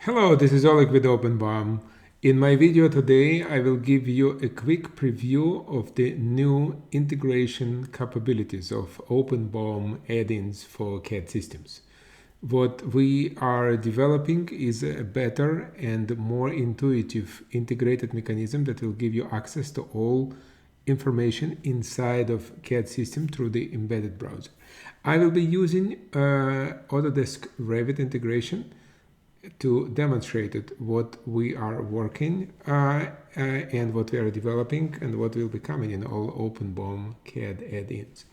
Hello, this is Oleg with OpenBOM. In my video today, I will give you a quick preview of the new integration capabilities of OpenBOM add-ins for CAD systems. What we are developing is a better and more intuitive integrated mechanism that will give you access to all information inside of CAD system through the embedded browser. I will be using Autodesk Revit integration to demonstrate it, what we are working and what we are developing and what will be coming in all OpenBOM CAD add-ins.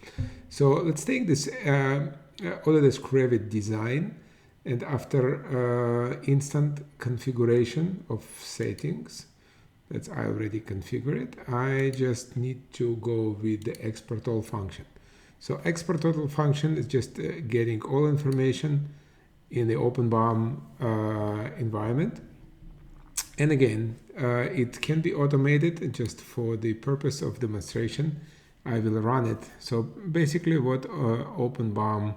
So let's take this Autodesk Revit design, and after instant configuration of settings, that's I already configured it, I just need to go with the export all function. So export all function is just getting all information in the OpenBOM environment. And again, it can be automated just for the purpose of demonstration. I will run it. So basically what OpenBOM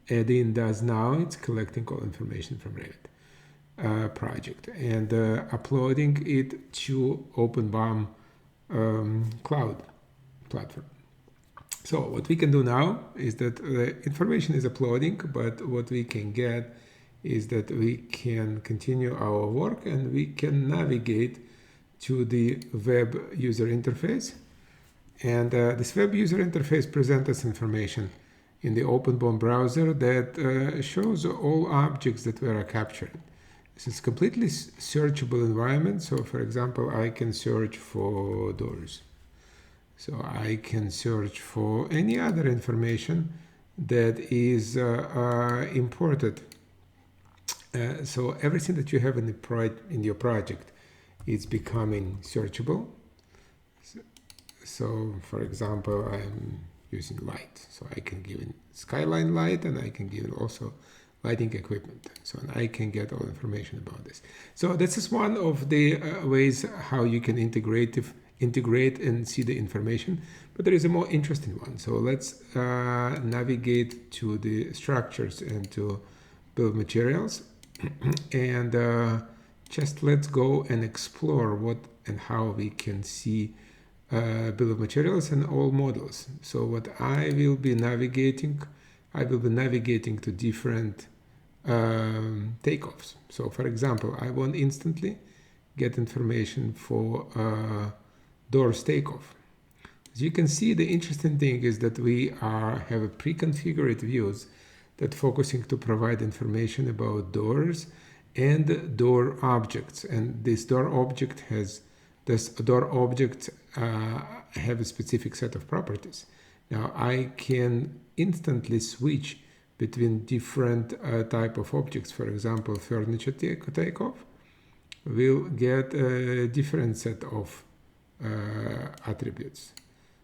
add-in does now, it's collecting all information from Revit project and uploading it to OpenBOM cloud platform. So what we can do now is that the information is uploading, but what we can get is that we can continue our work and we can navigate to the web user interface. And this web user interface presents us information in the OpenBOM browser that shows all objects that we are capturing. This is completely searchable environment. So for example, I can search for doors. So I can search for any other information that is imported. So everything that you have in your project is becoming searchable. So for example, I'm using light. So I can give in skyline light and I can give it also lighting equipment. So I can get all information about this. So this is one of the ways how you can integrate and see the information, but there is a more interesting one. So let's navigate to the structures and to bill of materials and just let's go and explore what and how we can see bill of materials and all models. So what I will be navigating to different takeoffs. So for example, I want instantly get information for doors takeoff. As you can see, the interesting thing is that we have a pre-configured views that focusing to provide information about doors and door objects. And this door object have a specific set of properties. Now I can instantly switch between different type of objects. For example, furniture takeoff will get a different set of attributes.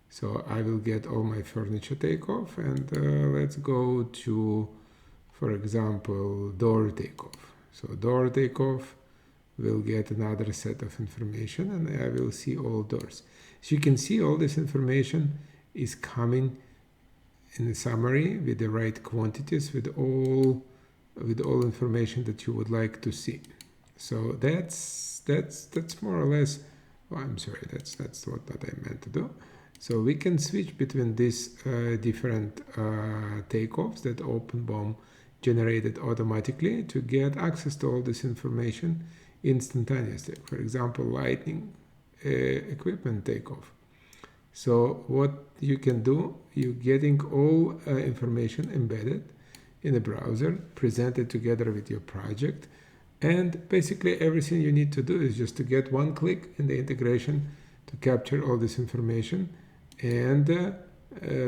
So I will get all my furniture takeoff and let's go to, for example, door takeoff. So door takeoff will get another set of information and I will see all doors. So you can see all this information is coming in a summary with the right quantities, with all information that you would like to see. So that's more or less. Oh, I'm sorry, that's what I meant to do. So we can switch between these different takeoffs that OpenBOM generated automatically to get access to all this information instantaneously. For example, lighting equipment takeoff. So what you can do, you're getting all information embedded in the browser, presented together with your project. And basically everything you need to do is just to get one click in the integration to capture all this information and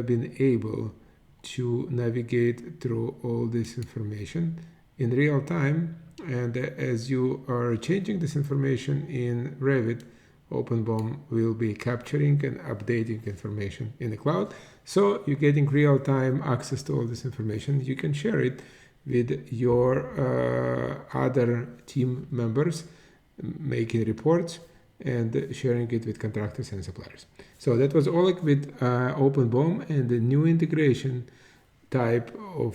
being able to navigate through all this information in real time. And as you are changing this information in Revit, OpenBOM will be capturing and updating information in the cloud. So you're getting real-time access to all this information. You can share it with your other team members, making reports and sharing it with contractors and suppliers. So that was all with OpenBOM and the new integration type of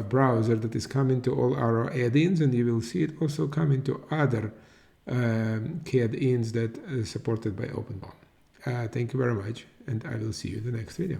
browser that is coming to all our add-ins, and you will see it also coming to other CAD-ins that are supported by OpenBOM. Thank you very much, and I will see you in the next video.